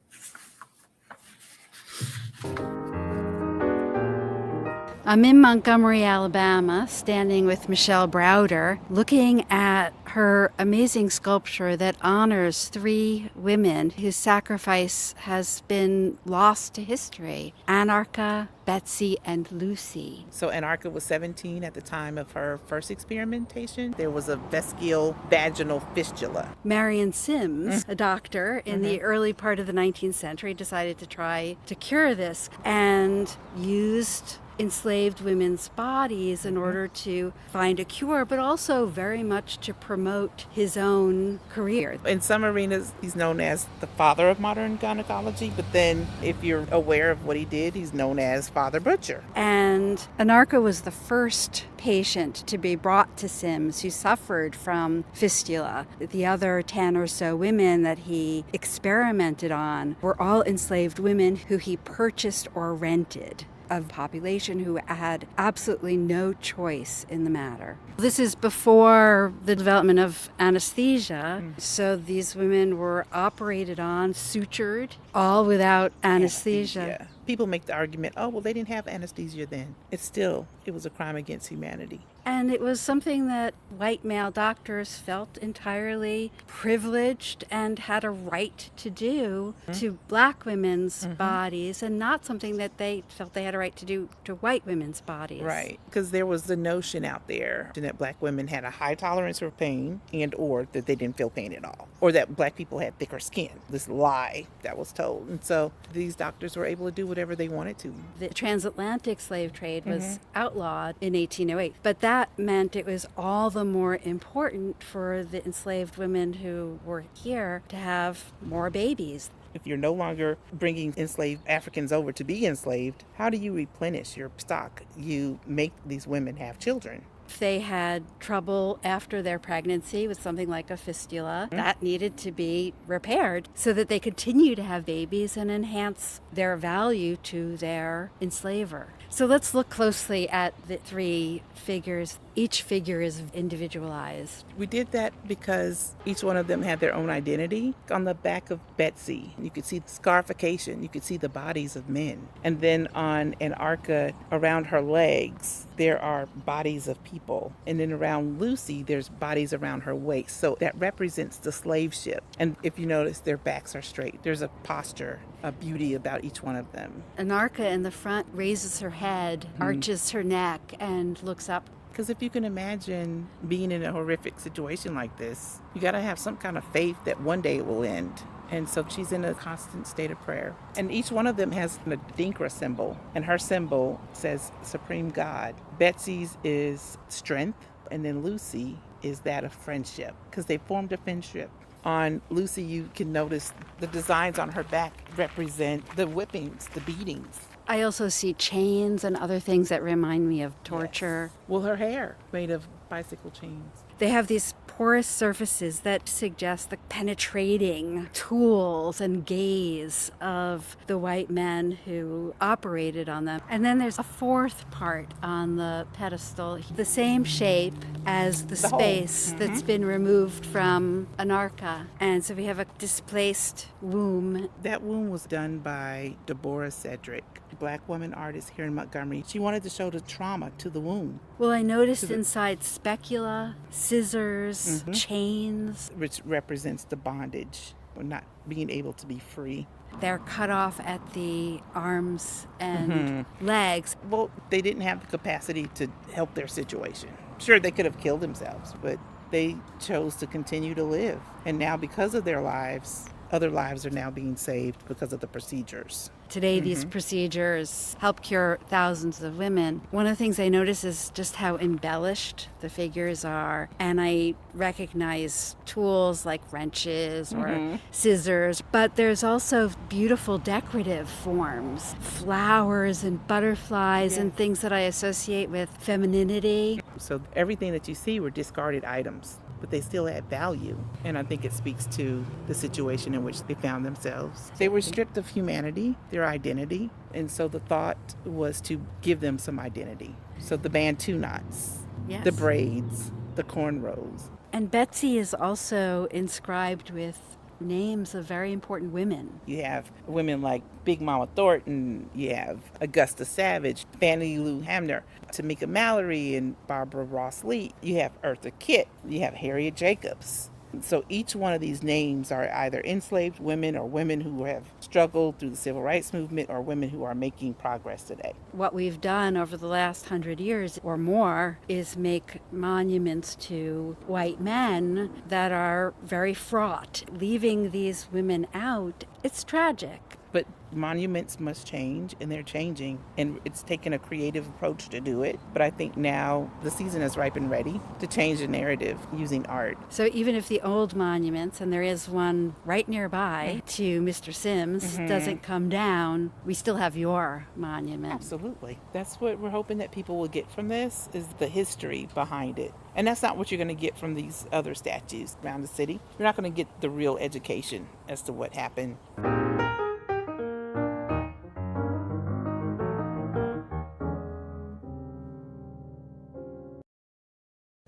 I'm in Montgomery, Alabama, standing with Michelle Browder, looking at her amazing sculpture that honors 3 women whose sacrifice has been lost to history: Anarcha, Betsy, and Lucy. So Anarcha was 17 at the time of her first experimentation. There was a vesical vaginal fistula. Marion Sims, a doctor in the early part of the 19th century, decided to try to cure this and used enslaved women's bodies in order to find a cure, but also very much to promote his own career. In some arenas, he's known as the father of modern gynecology, but then if you're aware of what he did, he's known as Father Butcher. And Anarcha was the first patient to be brought to Sims who suffered from fistula. The other 10 or so women that he experimented on were all enslaved women who he purchased or rented, of population who had absolutely no choice in the matter. This is before the development of anesthesia, so these women were operated on, sutured, all without anesthesia. People make the argument, oh, well, they didn't have anesthesia then. It was a crime against humanity. And it was something that white male doctors felt entirely privileged and had a right to do to black women's bodies, and not something that they felt they had a right to do to white women's bodies. Right, because there was the notion out there that black women had a high tolerance for pain, and or that they didn't feel pain at all, or that black people had thicker skin. This lie that was told. And so these doctors were able to do whatever they wanted to. The transatlantic slave trade was outlawed in 1808, but that that meant it was all the more important for the enslaved women who were here to have more babies. If you're no longer bringing enslaved Africans over to be enslaved, how do you replenish your stock? You make these women have children. If they had trouble after their pregnancy with something like a fistula, that needed to be repaired so that they continue to have babies and enhance their value to their enslaver. So let's look closely at the three figures. Each figure is individualized. We did that because each one of them had their own identity. On the back of Betsy, you could see scarification, you could see the bodies of men. And then on Anarcha, around her legs, there are bodies of people. And then around Lucy, there's bodies around her waist. So that represents the slave ship. And if you notice, their backs are straight. There's a posture, a beauty about each one of them. Anarcha in the front raises her head, arches her neck, and looks up. Because if you can imagine being in a horrific situation like this, you got to have some kind of faith that one day it will end. And so she's in a constant state of prayer. And each one of them has a Dinkra symbol, and her symbol says Supreme God. Betsy's is strength, and then Lucy is that of friendship, because they formed a friendship. On Lucy, you can notice the designs on her back represent the whippings, the beatings. I also see chains and other things that remind me of torture. Yes. Well, her hair made of bicycle chains. They have these porous surfaces that suggest the penetrating tools and gaze of the white men who operated on them. And then there's a fourth part on the pedestal, the same shape as the space that's been removed from Anarcha. And so we have a displaced womb. That womb was done by Deborah Cedric, a Black woman artist here in Montgomery. She wanted to show the trauma to the womb. Well, I noticed inside specula, scissors, chains. Which represents the bondage, or not being able to be free. They're cut off at the arms and legs. Well, they didn't have the capacity to help their situation. Sure, they could have killed themselves, but they chose to continue to live. And now because of their lives, other lives are now being saved because of the procedures. Today, these procedures help cure thousands of women. One of the things I notice is just how embellished the figures are. And I recognize tools like wrenches or scissors, but there's also beautiful decorative forms, flowers and butterflies and things that I associate with femininity. So everything that you see were discarded items, but they still had value. And I think it speaks to the situation in which they found themselves. They were stripped of humanity, their identity, and so the thought was to give them some identity. So the bantu knots, the braids, the cornrows. And Betsy is also inscribed with names of very important women. You have women like Big Mama Thornton, you have Augusta Savage, Fannie Lou Hamner, Tamika Mallory, and Barbara Ross Lee. You have Eartha Kitt, you have Harriet Jacobs. So each one of these names are either enslaved women or women who have struggled through the civil rights movement or women who are making progress today. What we've done over the last 100 years or more is make monuments to white men that are very fraught. Leaving these women out, it's tragic. But monuments must change, and they're changing, and it's taken a creative approach to do it. But I think now the season is ripe and ready to change the narrative using art. So even if the old monuments, and there is one right nearby to Mr. Sims, doesn't come down, we still have your monument. Absolutely. That's what we're hoping that people will get from this, is the history behind it. And that's not what you're going to get from these other statues around the city. You're not going to get the real education as to what happened.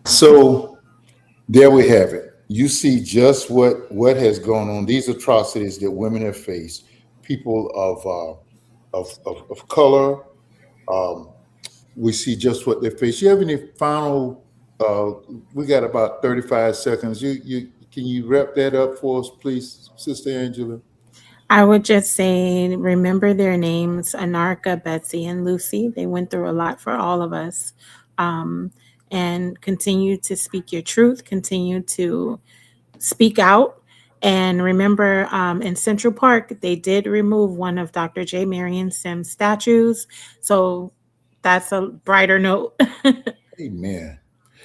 So there we have it. You see just what has gone on. These atrocities that women have faced, people of color. We see just what they face. You have any final? We got about 35 seconds. You can you wrap that up for us, please, Sister Angela? I would just say, remember their names, Anarcha, Betsy, and Lucy. They went through a lot for all of us. And continue to speak your truth, continue to speak out. And remember, in Central Park, they did remove one of Dr. J. Marion Sims' statues. So that's a brighter note. Amen.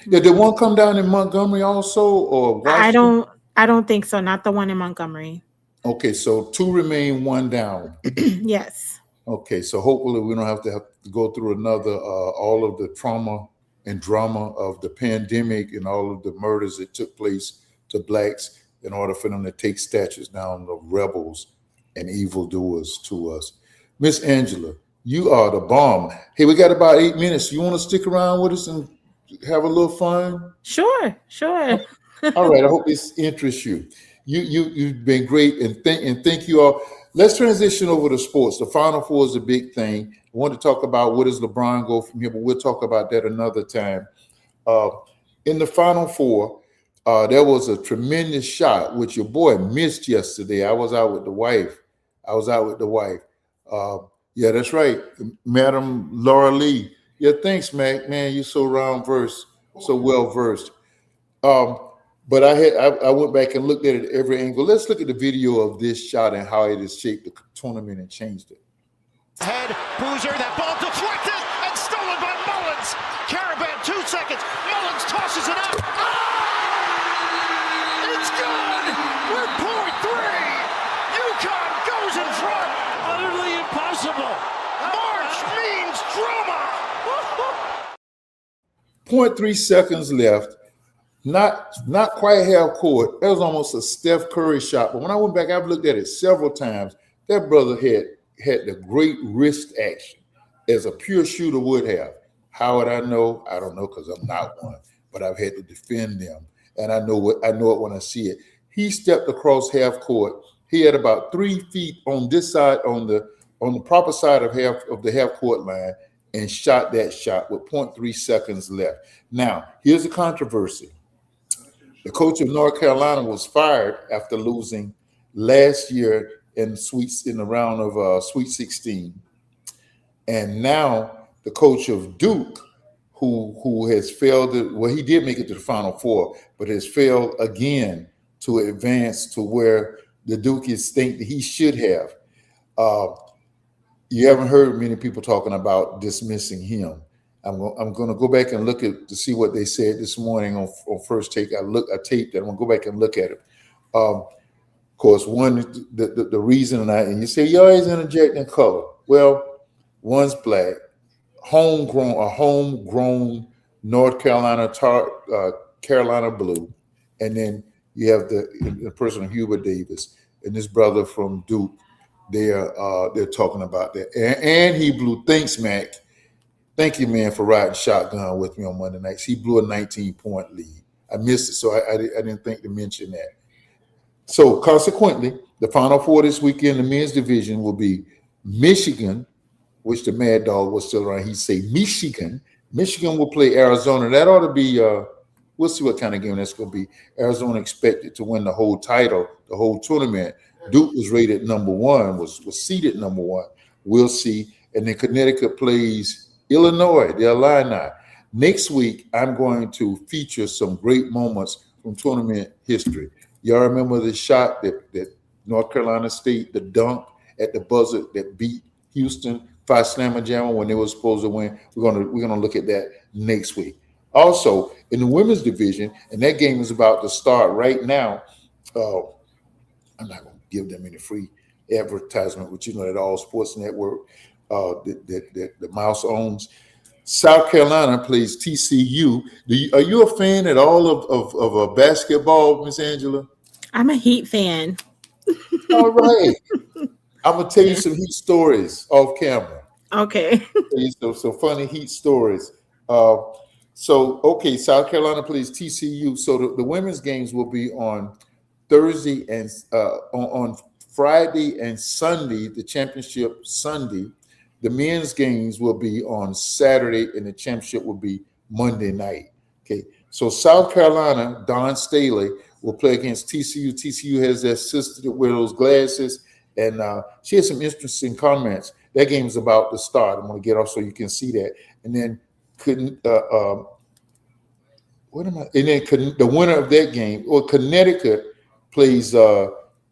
Yeah, did one come down in Montgomery also, or I Washington? don't think so. Not the one in Montgomery. Okay, so 2 remain, 1 down. Yes. Okay, so hopefully we don't have to go through another all of the trauma and drama of the pandemic and all of the murders that took place to blacks in order for them to take statues down of rebels and evildoers to us. Miss Angela, you are the bomb. Hey, we got about 8 minutes. You want to stick around with us and have a little fun? Sure. All right. I hope this interests you. You've been great, and thank you all. Let's transition over to sports. The Final Four is a big thing. I want to talk about where does LeBron go from here, but we'll talk about that another time. Uh, in the Final Four, there was a tremendous shot which your boy missed yesterday. I was out with the wife. Yeah, that's right, Madam Laura Lee. Yeah, thanks, Mac. Man, you're so versed, so well versed. Um, but I went back and looked at it every angle. Let's look at the video of this shot and how it has shaped the tournament and changed it. Head, Boozer, that ball deflected and stolen by Mullins. Caravan, 2 seconds. Mullins tosses it up. Oh! It's good! We're .3! UConn goes in front. Utterly impossible. March means drama. 0.3 seconds left. Not quite half court. That was almost a Steph Curry shot. But when I went back, I've looked at it several times. That brother had the great wrist action as a pure shooter would have. How would I know? I don't know, because I'm not one. But I've had to defend them, and I know it when I see it. He stepped across half court. He had about 3 feet on this side, on the proper side of the half court line, and shot that shot with 0.3 seconds left. Now, here's the controversy. The coach of North Carolina was fired after losing last year in the round of Sweet 16, and now the coach of Duke, who has failed. He did make it to the Final Four, but has failed again to advance to where the Dukies think that he should have. You haven't heard many people talking about dismissing him. I'm going to go back and look to see what they said this morning on First Take. I taped that. I'm going to go back and look at it. Of course, the reason, and you say you're always interjecting color. Well, one's black, homegrown North Carolina Carolina blue, and then you have the person Hubert Davis and this brother from Duke. They're talking about that, and he blew. Thanks, Mac. Thank you, man, for riding shotgun with me on Monday nights. He blew a 19-point lead. I missed it, so I didn't think to mention that. So consequently, the Final Four this weekend, the men's division will be Michigan, which the Mad Dog was still around. He'd say Michigan. Michigan will play Arizona. That ought to be, we'll see what kind of game that's going to be. Arizona expected to win the whole title, the whole tournament. Duke was rated number 1, was seeded number 1. We'll see. And then Connecticut plays Illinois, the Illini. Next week, I'm going to feature some great moments from tournament history. Y'all remember the shot that North Carolina State, the dunk at the buzzer that beat Houston 5 slammer jammer when they were supposed to win? We're gonna look at that next week. Also, in the women's division, and that game is about to start right now. I'm not gonna give them any free advertisement, but you know that All Sports Network that the Mouse owns. South Carolina plays TCU. Are you a fan at all of basketball, Miss Angela? I'm a Heat fan. All right. I'm gonna tell you some Heat stories off camera. Okay. So funny Heat stories. South Carolina plays TCU. So the women's games will be on Thursday and on Friday and Sunday, the championship Sunday. The men's games will be on Saturday, and the championship will be Monday night. Okay, so South Carolina, Dawn Staley will play against TCU. TCU has that sister that wears those glasses, and she has some interesting comments. That game is about to start. I'm going to get off so you can see that. And then the winner of that game, or Connecticut plays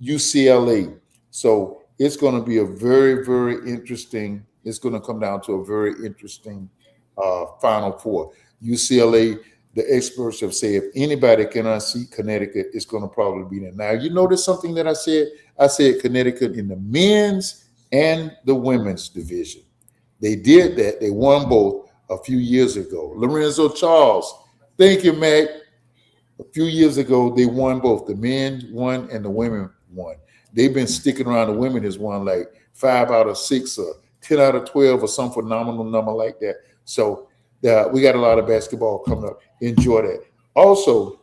UCLA. So it's going to be a very, very interesting. It's going to come down to a very interesting Final Four. UCLA the experts have said if anybody can unseat Connecticut, it's going to probably be them. Now, you notice something that I said? I said Connecticut in the men's and the women's division. They did that. They won both a few years ago. Lorenzo Charles, thank you, Mac. A few years ago, they won both. The men won and the women won. They've been sticking around. The women has won like 5 out of 6 or 10 out of 12 or some phenomenal number like that. So we got a lot of basketball coming up. Enjoy that. Also,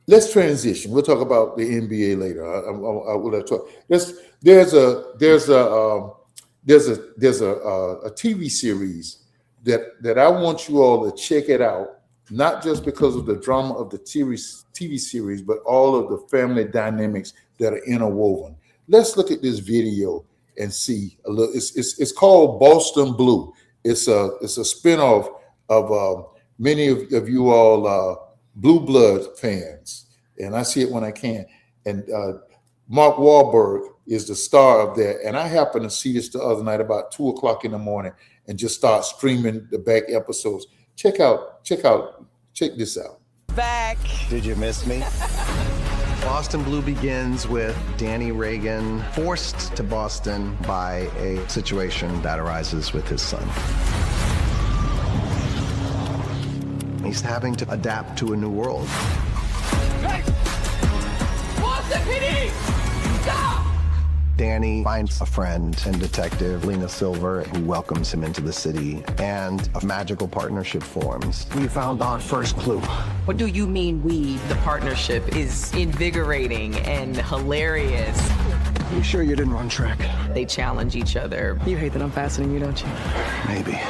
let's transition. We'll talk about the NBA later. I will talk. There's a TV series that I want you all to check it out, not just because of the drama of the TV series, but all of the family dynamics that are interwoven. Let's look at this video and see a little. It's called Boston Blue. It's a spinoff of many of you all Blue Blood fans, and I see it when I can. And Mark Wahlberg is the star of that. And I happened to see this the other night about 2:00 in the morning and just start streaming the back episodes. Check this out. Back. Did you miss me? Boston Blue begins with Danny Reagan forced to Boston by a situation that arises with his son. He's having to adapt to a new world. Hey! Boston PD! Stop! Danny finds a friend and detective, Lena Silver, who welcomes him into the city, and a magical partnership forms. We found our first clue. What do you mean we? The partnership is invigorating and hilarious. You sure you didn't run track? They challenge each other. You hate that I'm faster than you, don't you? Maybe.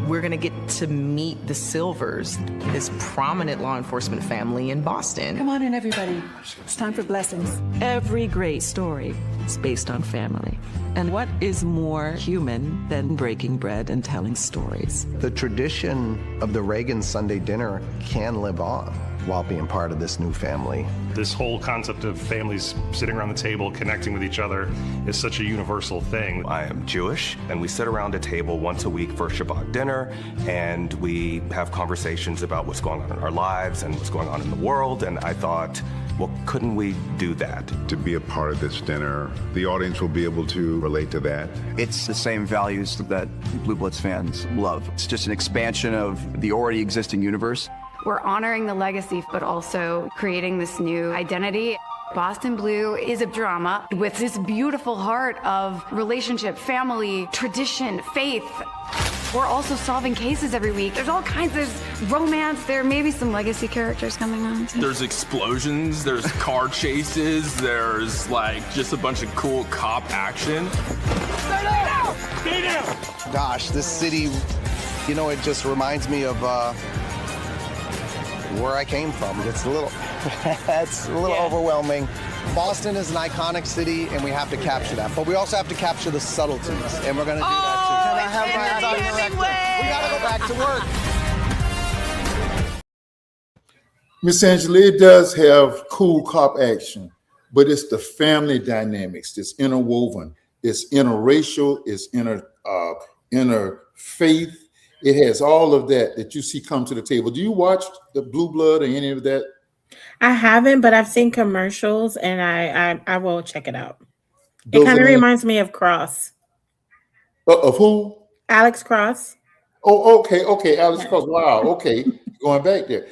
We're gonna get to meet the Silvers, this prominent law enforcement family in Boston. Come on in, everybody. It's time for blessings. Every great story is based on family. And what is more human than breaking bread and telling stories? The tradition of the Reagan Sunday dinner can live on while being part of this new family. This whole concept of families sitting around the table, connecting with each other is such a universal thing. I am Jewish, and we sit around a table once a week for Shabbat dinner, and we have conversations about what's going on in our lives and what's going on in the world, and I thought, well, couldn't we do that? To be a part of this dinner, the audience will be able to relate to that. It's the same values that Blue Bloods fans love. It's just an expansion of the already existing universe. We're honoring the legacy, but also creating this new identity. Boston Blue is a drama with this beautiful heart of relationship, family, tradition, faith. We're also solving cases every week. There's all kinds of romance. There may be some legacy characters coming on. There's explosions, there's car chases, there's like just a bunch of cool cop action. Stay down! Stay down! Gosh, this city, you know, it just reminds me of where I came from. It's a little overwhelming. Boston is an iconic city, and we have to capture that. But we also have to capture the subtleties, and we're going to do that too. Can I have my eyes on the director? We got to go back to work. Miss Angela, it does have cool cop action, but it's the family dynamics that's interwoven. It's interracial, it's interfaith. It has all of that you see come to the table. Do you watch the Blue Blood or any of that? I haven't, but I've seen commercials, and I will check it out. Those it kind of reminds me of Cross. Of who? Alex Cross. Oh, okay, Alex Cross. Wow, okay, going back there.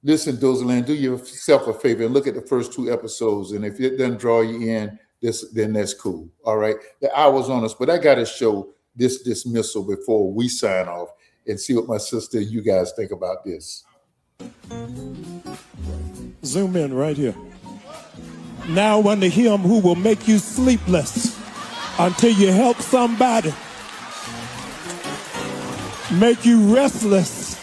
Listen, Dozie, do yourself a favor and look at the first 2 episodes, and if it doesn't draw you in, then that's cool. All right, the hour's on us, but I got to show this dismissal before we sign off and see what my sister and you guys think about this. Zoom in right here. Now unto him who will make you sleepless until you help somebody, make you restless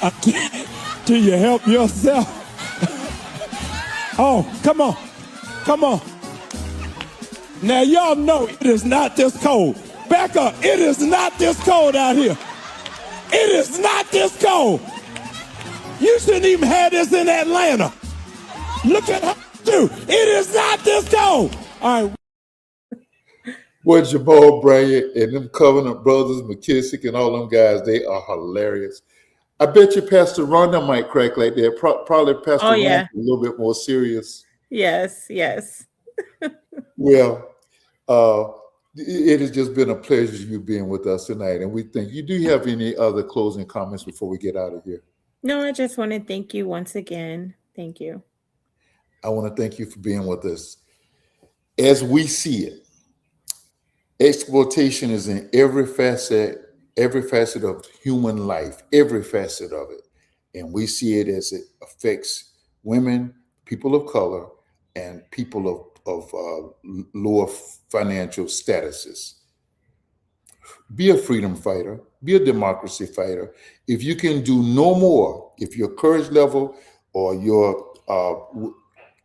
until you help yourself. Oh, come on. Now y'all know it is not this cold. Back up. It is not this cold out here. It is not this cold. You shouldn't even have this in Atlanta. Look at her, too. It is not this cold. All right. Boy, Jamal, Bryant, and them Covenant brothers, McKissick, and all them guys, they are hilarious. I bet you Pastor Rhonda might crack like that. Probably Pastor Oh, Rhonda yeah. a little bit more serious. Yes, yes. Well, it has just been a pleasure you being with us tonight. And we think you do have any other closing comments before we get out of here? No, I just want to thank you once again. Thank you. I want to thank you for being with us. As we see it, exploitation is in every facet of human life, every facet of it. And we see it as it affects women, people of color, and people of lower financial statuses. Be a freedom fighter, be a democracy fighter. If you can do no more, if your courage level or your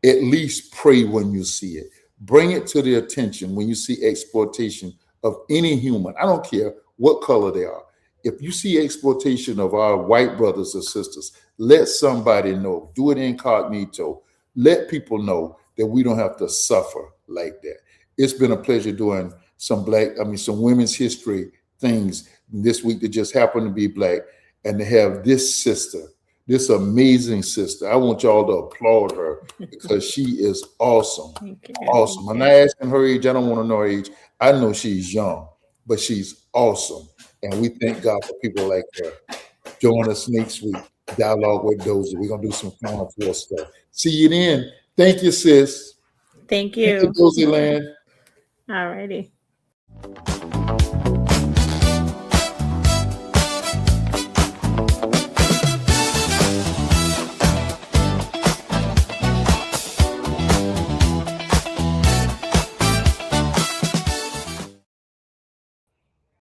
at least pray when you see it. Bring it to the attention when you see exploitation of any human. I don't care what color they are. If you see exploitation of our white brothers or sisters, let somebody know. Do it incognito. Let people know that we don't have to suffer like that. It's been a pleasure doing some women's history things this week that just happened to be Black, and to have this sister, this amazing sister. I want y'all to applaud her because she is awesome. Awesome. I'm not asking her age. I don't want to know her age. I know she's young, but she's awesome. And we thank God for people like her. Join us next week. Dialogue with Dozie. We're going to do some Final Four stuff. See you then. Thank you, sis. Thank you. Dozie Land. All righty.